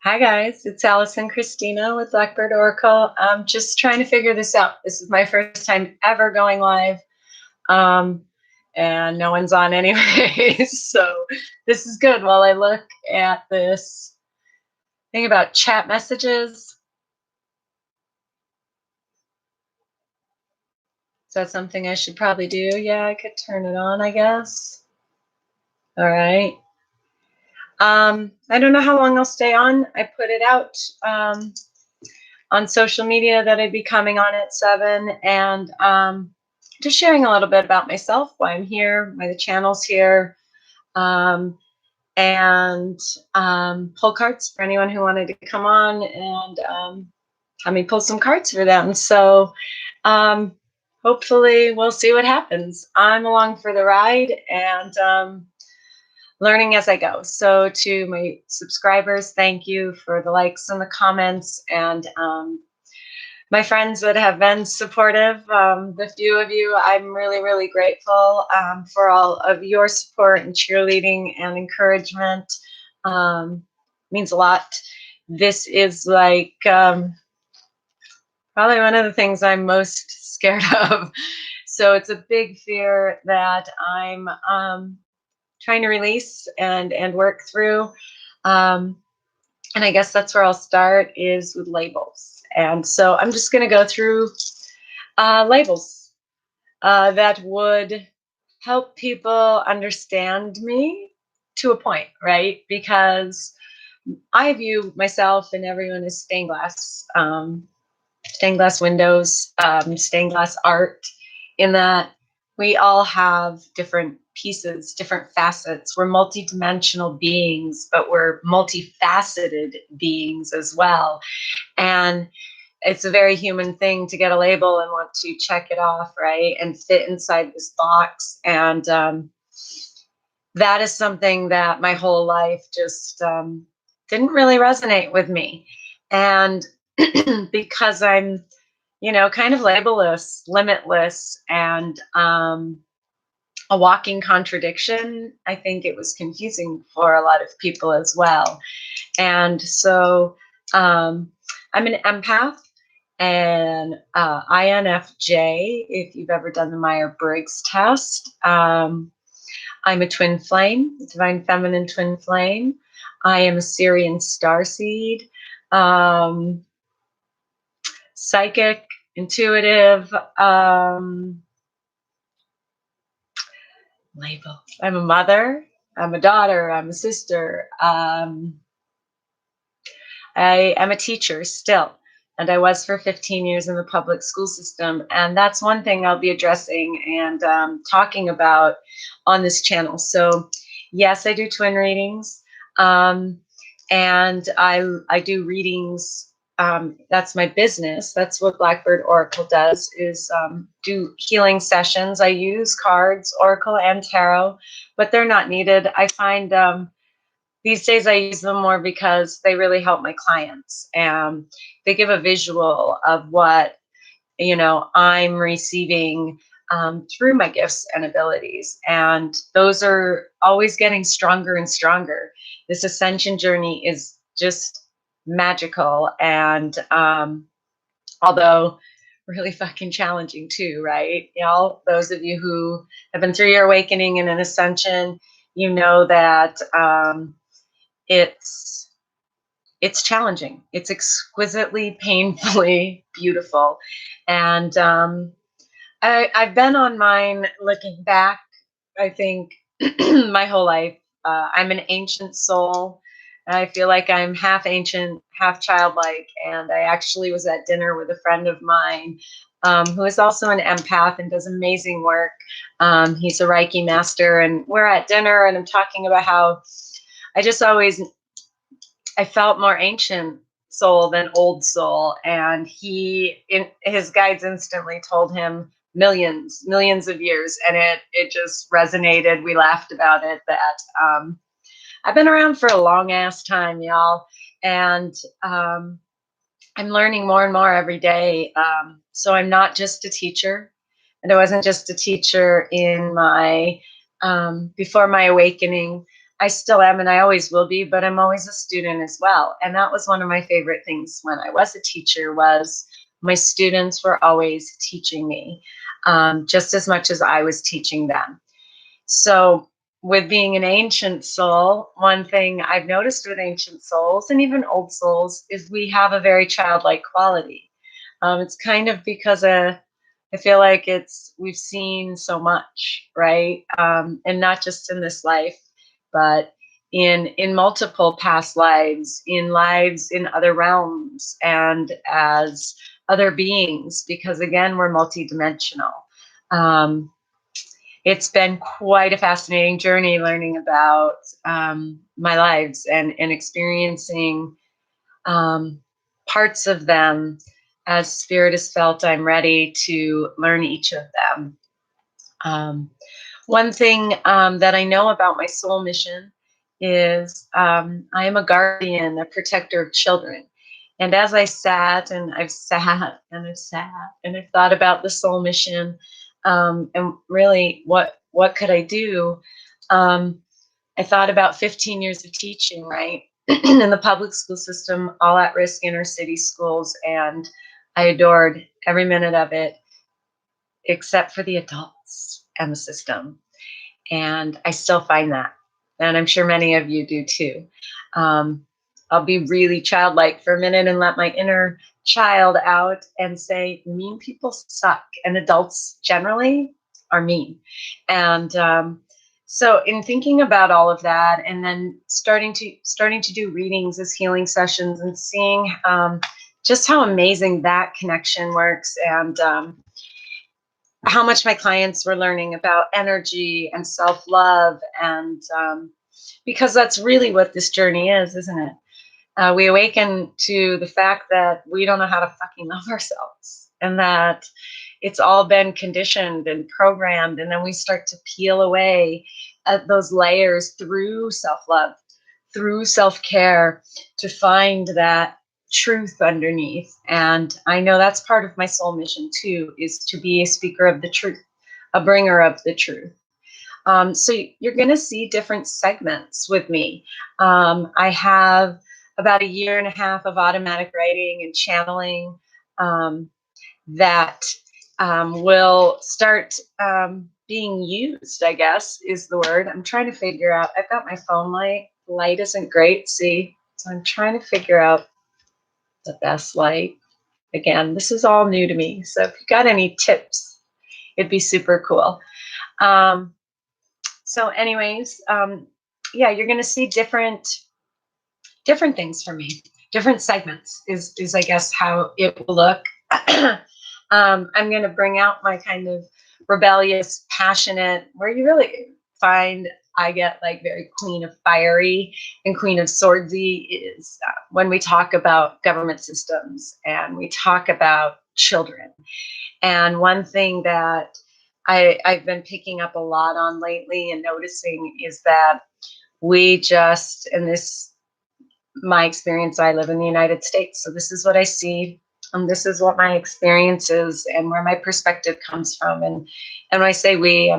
Hi guys, it's Allison Christina with Blackbird Oracle. I'm just trying to figure this out. This is my first time ever going live, um, and no one's on anyway. So this is good. While I look at this thing about chat messages, is that something I should probably do? Yeah, I could turn it on, I guess. All right. I don't know how long I'll stay on. I put it out on social media that I'd be coming on at 7, and just sharing a little bit about myself, why I'm here, why the channel's here, um, and pull cards for anyone who wanted to come on and have me pull some cards for them. So hopefully we'll see what happens. I'm along for the ride and learning as I go. So to my subscribers, thank you for the likes and the comments, and my friends that have been supportive, the few of you, I'm really, really grateful for all of your support and cheerleading and encouragement. Means a lot. This is like probably one of the things I'm most scared of. So it's a big fear that I'm trying to release and work through. And I guess that's where I'll start, is with labels. And so I'm just going to go through labels that would help people understand me to a point, right? Because I view myself and everyone as stained glass windows, stained glass art, in that we all have different pieces, different facets. We're multidimensional beings, but we're multifaceted beings as well. And it's a very human thing to get a label and want to check it off, right? And fit inside this box. And that is something that my whole life just didn't really resonate with me. And because I'm, kind of labelless, limitless, and a walking contradiction, I think it was confusing for a lot of people as well. And so I'm an empath and INFJ, if you've ever done the Myers-Briggs test. I'm a twin flame, divine feminine twin flame. I am a Syrian starseed, psychic, intuitive, labels. I'm a mother, I'm a daughter, I'm a sister. I am a teacher still, and I was for 15 years in the public school system. And that's one thing I'll be addressing and talking about on this channel. So yes, I do twin readings, and I do readings. That's my business. That's what Blackbird Oracle does, is do healing sessions. I use cards, Oracle and Tarot, but they're not needed. I find these days I use them more because they really help my clients. And they give a visual of what, I'm receiving through my gifts and abilities. And those are always getting stronger and stronger. This ascension journey is just magical. And although really fucking challenging too, right? Those of you who have been through your awakening and an ascension, you know that it's challenging. It's exquisitely, painfully beautiful. And I've been on mine looking back, I think, my whole life. I'm an ancient soul. I feel like I'm half ancient, half childlike. And I actually was at dinner with a friend of mine who is also an empath and does amazing work. He's a Reiki master. And we're at dinner, and I'm talking about how I felt more ancient soul than old soul. And his guides instantly told him millions of years. And it just resonated. We laughed about it, that I've been around for a long ass time, y'all. And I'm learning more and more every day. So I'm not just a teacher. And I wasn't just a teacher in my, before my awakening. I still am, and I always will be, but I'm always a student as well. And that was one of my favorite things when I was a teacher, was my students were always teaching me, just as much as I was teaching them. So with being an ancient soul, one thing I've noticed with ancient souls and even old souls is we have a very childlike quality. It's kind of because I feel like we've seen so much, right? And not just in this life, but in multiple past lives, in lives in other realms, and as other beings, because again, we're multidimensional. Um, it's been quite a fascinating journey learning about my lives and experiencing parts of them as spirit has felt I'm ready to learn each of them. One thing that I know about my soul mission is I am a guardian, a protector of children. And as I sat and I've sat and I've sat and I've thought about the soul mission, and really what could I do? I thought about 15 years of teaching, right? In the public school system, all at risk inner city schools, and I adored every minute of it, except for the adults and the system. And I still find that. And I'm sure many of you do too. I'll be really childlike for a minute and let my inner child out and say, mean people suck, and adults generally are mean. And so in thinking about all of that, and then starting to do readings as healing sessions, and seeing just how amazing that connection works, and how much my clients were learning about energy and self-love, and because that's really what this journey is, isn't it? We awaken to the fact that we don't know how to fucking love ourselves, and that it's all been conditioned and programmed, and then we start to peel away at those layers through self-love, through self-care, to find that truth underneath. And I know that's part of my soul mission too, is to be a speaker of the truth, a bringer of the truth. So you're going to see different segments with me. I have about a year and a half of automatic writing and channeling that will start being used, I guess is the word. I'm trying to figure out, I've got my phone light. The light isn't great, see? So I'm trying to figure out the best light. Again, this is all new to me. So if you got any tips, it'd be super cool. So anyways, yeah, you're going to see different things from me, different segments is I guess how it will look. I'm going to bring out my kind of rebellious, passionate, where you really find I get like very Queen of Fiery and Queen of Swordsy is when we talk about government systems and we talk about children. And one thing that I've been picking up a lot on lately and noticing is that we just, and this, my experience, I live in the United States, so this is what I see, and this is what my experience is, and where my perspective comes from. And when I say we,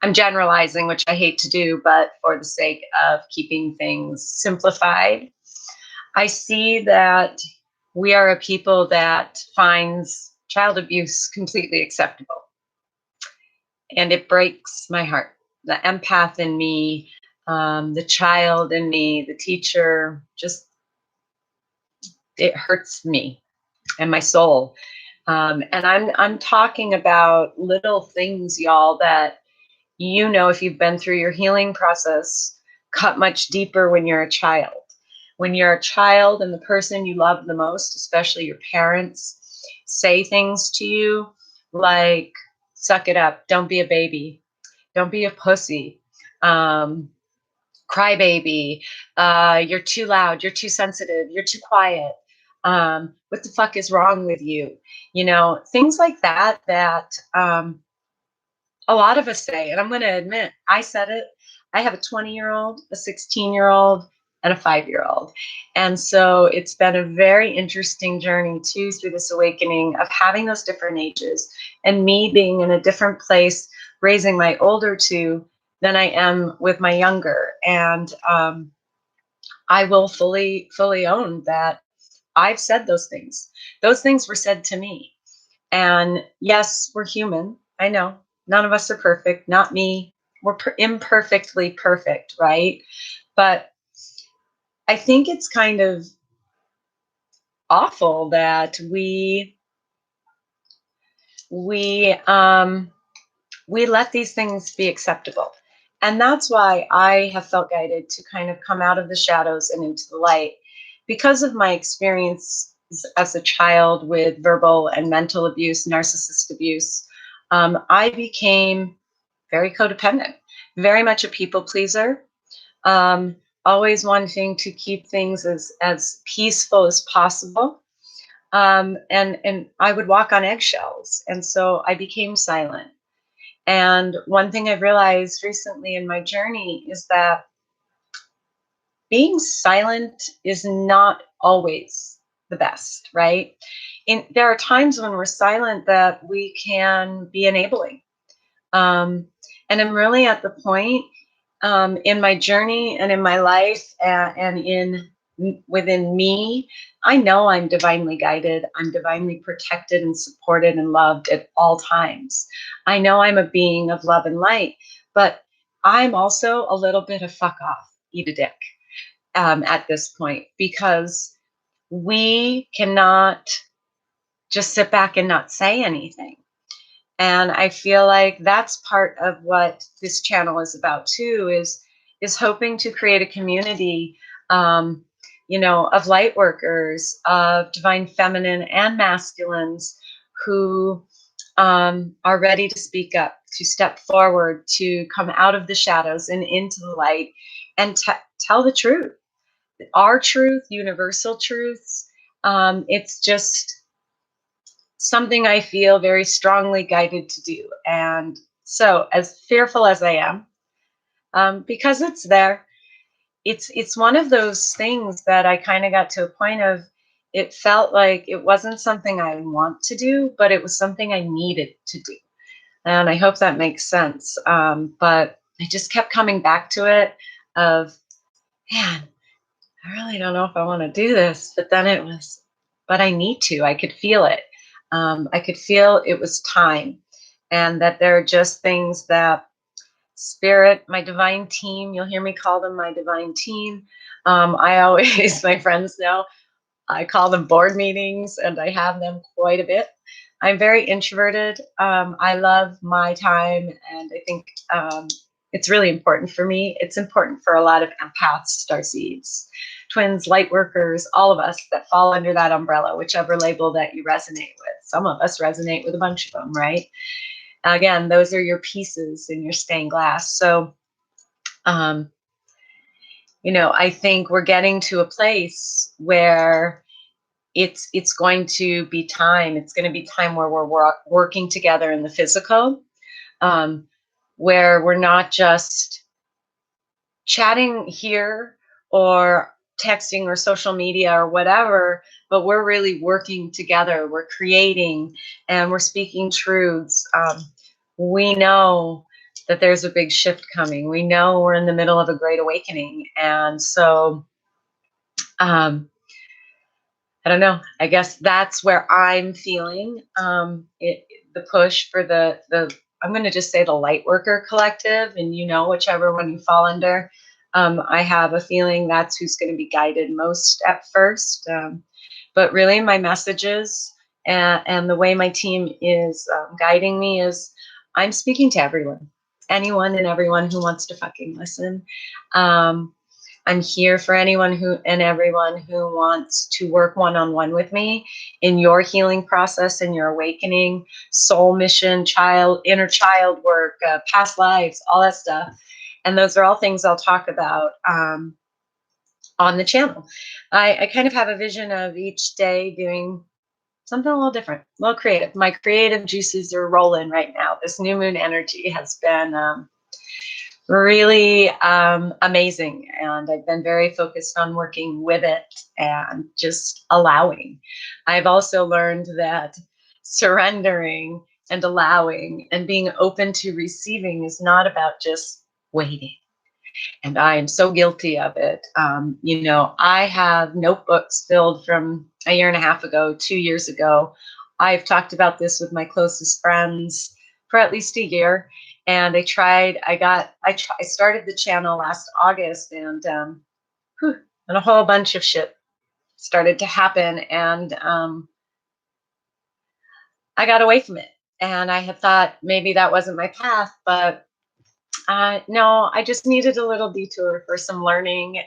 I'm generalizing, which I hate to do, but for the sake of keeping things simplified, I see that we are a people that finds child abuse completely acceptable. And it breaks my heart. The empath in me, the child in me, the teacher, just, it hurts me and my soul. And I'm talking about little things, y'all, that if you've been through your healing process, cut much deeper when you're a child. When you're a child and the person you love the most, especially your parents, say things to you like, suck it up, don't be a baby, don't be a pussy, cry baby, you're too loud, you're too sensitive, you're too quiet, what the fuck is wrong with you? Things like that, a lot of us say, and I'm going to admit, I said it. I have a 20-year-old, a 16-year-old, and a 5-year-old. And so it's been a very interesting journey too, through this awakening of having those different ages and me being in a different place, raising my older two than I am with my younger. And I will fully own that I've said those things. Those things were said to me. And yes, we're human. I know none of us are perfect, not me. We're imperfectly perfect, right? But I think it's kind of awful that we let these things be acceptable. And that's why I have felt guided to kind of come out of the shadows and into the light, because of my experience as a child with verbal and mental abuse, narcissist abuse. I became very codependent, very much a people pleaser, um, always wanting to keep things as peaceful as possible. And I would walk on eggshells. And so I became silent. And one thing I've realized recently in my journey is that being silent is not always the best, right? There are times when we're silent that we can be enabling. Um, and I'm really at the point in my journey and in my life and in within me, I know I'm divinely guided. I'm divinely protected and supported and loved at all times. I know I'm a being of love and light, but I'm also a little bit of fuck off, eat a dick at this point, because we cannot just sit back and not say anything. And I feel like that's part of what this channel is about too, is hoping to create a community, um, of light workers, of divine feminine and masculines who are ready to speak up, to step forward, to come out of the shadows and into the light and tell the truth, our truth, universal truths. It's just something I feel very strongly guided to do. And so, as fearful as I am, because it's there, it's one of those things that I kind of got to a point of. It felt like it wasn't something I want to do, but it was something I needed to do. And I hope that makes sense. But I just kept coming back to it of, man, I really don't know if I want to do this. But then it was, but I need to. I could feel it. I could feel it was time, and that there are just things that spirit, my divine team, you'll hear me call them my divine team. I always, my friends know, I call them board meetings, and I have them quite a bit. I'm very introverted. I love my time, and I think it's really important for me. It's important for a lot of empaths, starseeds, twins, light workers, all of us that fall under that umbrella, whichever label that you resonate with. Some of us resonate with a bunch of them, right? Again, those are your pieces in your stained glass. So, I think we're getting to a place where it's going to be time. It's going to be time where we're working together in the physical, where we're not just chatting here or texting or social media or whatever, but we're really working together. We're creating and we're speaking truths. We know that there's a big shift coming. We know we're in the middle of a great awakening. And so, I don't know. I guess that's where I'm feeling the push for the I'm going to just say the light worker collective, and whichever one you fall under. I have a feeling that's who's going to be guided most at first. But really, my messages and the way my team is guiding me is I'm speaking to everyone, anyone and everyone who wants to fucking listen. I'm here for anyone and everyone who wants to work one-on-one with me in your healing process, in your awakening, soul mission, inner child work, past lives, all that stuff. And those are all things I'll talk about on the channel. I kind of have a vision of each day doing something a little different, a little creative. My creative juices are rolling right now. This new moon energy has been really amazing. And I've been very focused on working with it and just allowing. I've also learned that surrendering and allowing and being open to receiving is not about just waiting. And I am so guilty of it. I have notebooks filled from a year and a half ago, 2 years ago. I've talked about this with my closest friends for at least a year. And I started the channel last August, and a whole bunch of shit started to happen. And I got away from it. And I had thought maybe that wasn't my path, but no, I just needed a little detour for some learning.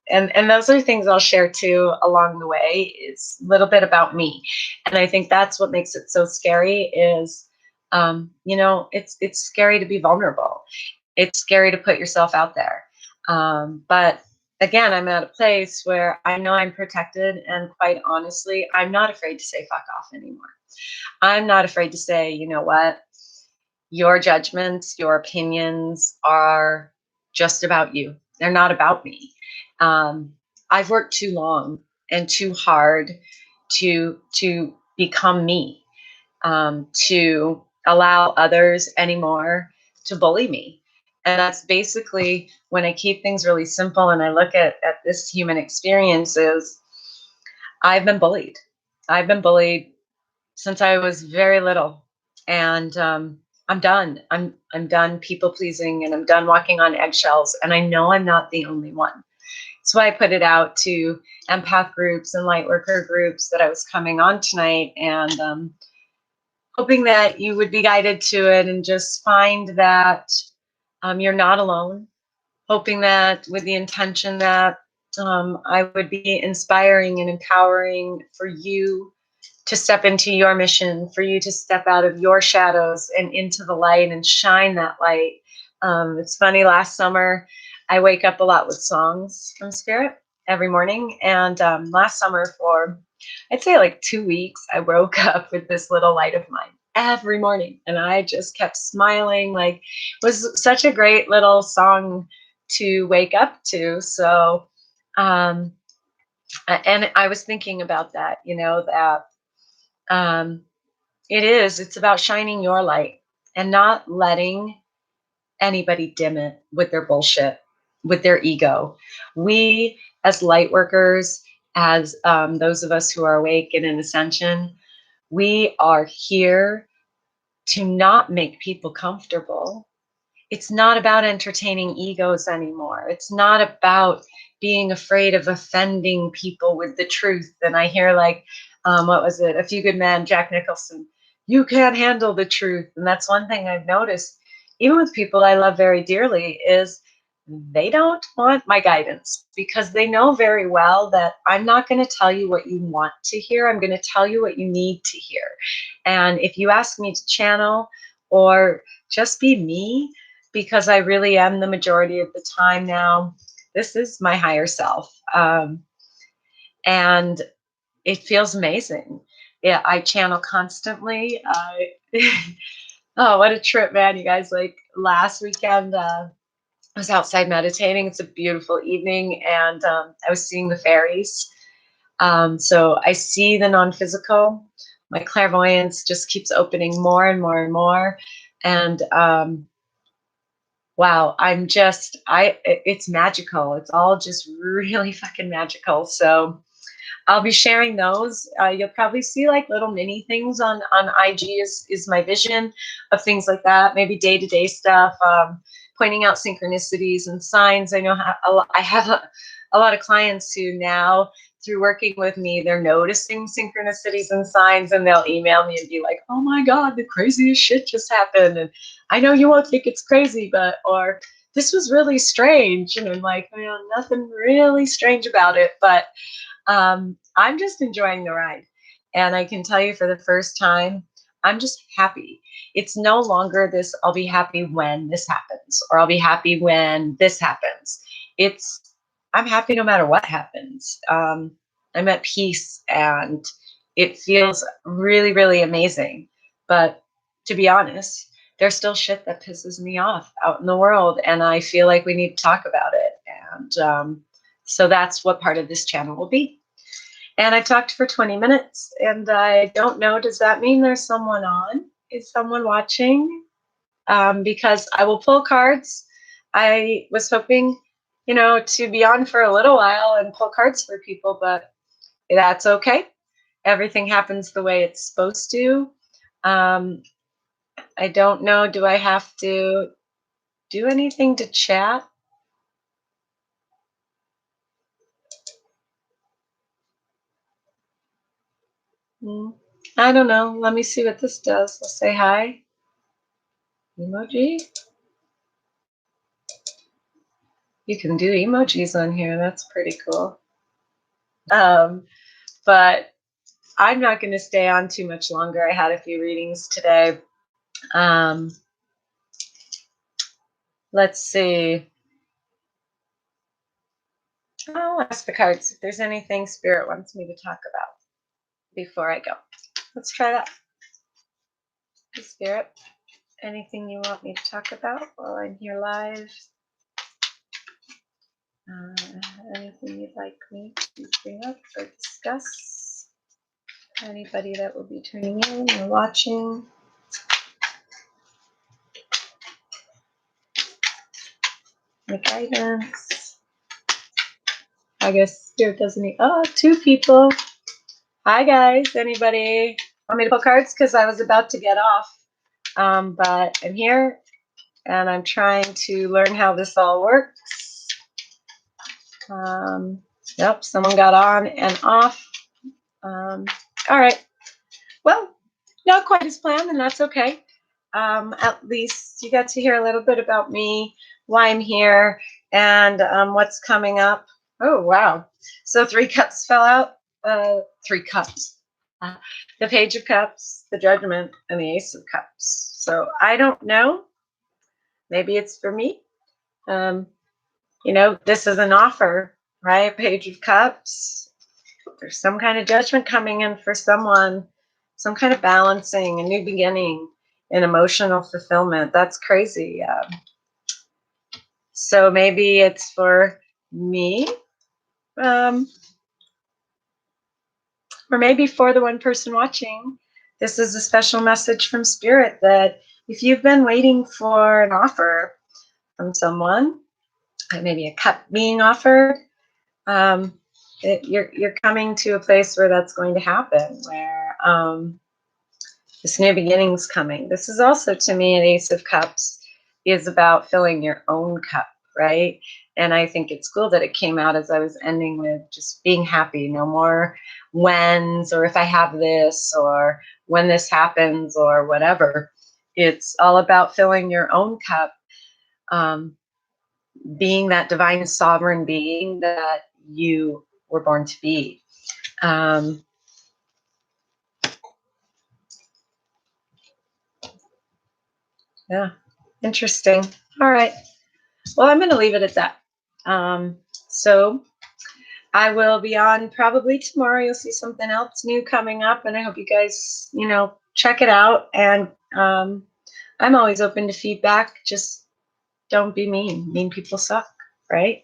And those are things I'll share too along the way, is a little bit about me. And I think that's what makes it so scary is, it's scary to be vulnerable. It's scary to put yourself out there. But again, I'm at a place where I know I'm protected. And quite honestly, I'm not afraid to say fuck off anymore. I'm not afraid to say, you know what? Your judgments, your opinions are just about you. They're not about me. I've worked too long and too hard to become me, to allow others anymore to bully me. And that's basically when I keep things really simple and I look at this human experience is I've been bullied. I've been bullied since I was very little, and I'm done. I'm done people pleasing, and I'm done walking on eggshells. And I know I'm not the only one. That's why I put it out to empath groups and light worker groups that I was coming on tonight, and hoping that you would be guided to it and just find that you're not alone. Hoping that with the intention that I would be inspiring and empowering for you to step into your mission, for you to step out of your shadows and into the light and shine that light. It's funny, last summer, I wake up a lot with songs from Spirit every morning. And last summer, for I'd say like 2 weeks, I woke up with this little light of mine every morning. And I just kept smiling. Like, it was such a great little song to wake up to. So, and I was thinking about that, that it's about shining your light and not letting anybody dim it with their bullshit, with their ego. We, as light workers, as those of us who are awake and in ascension, we are here to not make people comfortable. It's not about entertaining egos anymore. It's not about being afraid of offending people with the truth. And I hear, like, what was it? A Few Good Men, Jack Nicholson. You can't handle the truth. And that's one thing I've noticed, even with people I love very dearly, is they don't want my guidance because they know very well that I'm not going to tell you what you want to hear. I'm going to tell you what you need to hear. And if you ask me to channel or just be me, because I really am the majority of the time now, this is my higher self. And it feels amazing. Yeah, I channel constantly. Oh, what a trip, man. You guys, like last weekend, I was outside meditating. It's a beautiful evening, and I was seeing the fairies. So I see the non-physical. My clairvoyance just keeps opening more and more and more. And wow, it's magical. It's all just really fucking magical. So I'll be sharing those. You'll probably see like little mini things on IG is my vision of things like that. Maybe day-to-day stuff, pointing out synchronicities and signs. I know I have a lot of clients who now, through working with me, they're noticing synchronicities and signs, and they'll email me and be like, "Oh my God, the craziest shit just happened." And I know you won't think it's crazy, or this was really strange. And I'm like, well, nothing really strange about it, but I'm just enjoying the ride. And I can tell you, for the first time, I'm just happy. It's no longer this, I'll be happy when this happens, or I'll be happy when this happens. I'm happy no matter what happens. I'm at peace, and it feels really, really amazing. But to be honest, there's still shit that pisses me off out in the world, and I feel like we need to talk about it. And so that's what part of this channel will be. And I talked for 20 minutes, and I don't know, does that mean there's someone on? Is someone watching? Because I will pull cards. I was hoping, to be on for a little while and pull cards for people, but that's okay. Everything happens the way it's supposed to. I don't know, do I have to do anything to chat? I don't know. Let me see what this does. Let's say hi. Emoji. You can do emojis on here. That's pretty cool. But I'm not going to stay on too much longer. I had a few readings today. Let's see. I'll ask the cards if there's anything Spirit wants me to talk about before I go. Let's try that. Spirit, anything you want me to talk about while I'm here live? Anything you'd like me to bring up or discuss? Anybody that will be tuning in or watching? The guidance. I guess Spirit doesn't need. Oh, 2 people. Hi guys. Anybody want me to pull cards? Because I was about to get off. But I'm here and I'm trying to learn how this all works. Yep, someone got on and off. All right. Well, not quite as planned, and that's okay. At least you got to hear a little bit about me, why I'm here, and what's coming up. Oh, wow. So 3 cups fell out. 3 cups. The Page of Cups, the Judgment, and the Ace of Cups. So I don't know. Maybe it's for me. This is an offer, right? Page of Cups. There's some kind of judgment coming in for someone, some kind of balancing, a new beginning, an emotional fulfillment. That's crazy. So maybe it's for me, or maybe for the one person watching. This is a special message from Spirit that if you've been waiting for an offer from someone, maybe a cup being offered, you're coming to a place where that's going to happen, where this new beginning's coming. This is also, to me, an Ace of Cups is about filling your own cup, right? And I think it's cool that it came out as I was ending with just being happy. No more whens, or if I have this, or when this happens, or whatever. It's all about filling your own cup, being that divine sovereign being that you were born to be. Yeah, interesting. All right. Well, I'm going to leave it at that. So I will be on probably tomorrow. You'll see something else new coming up, and I hope you guys, check it out. And I'm always open to feedback. Just don't be mean. Mean people suck, right?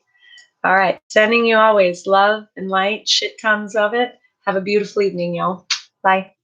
All right. Sending you always love and light. Shit tons of it. Have a beautiful evening, y'all. Bye.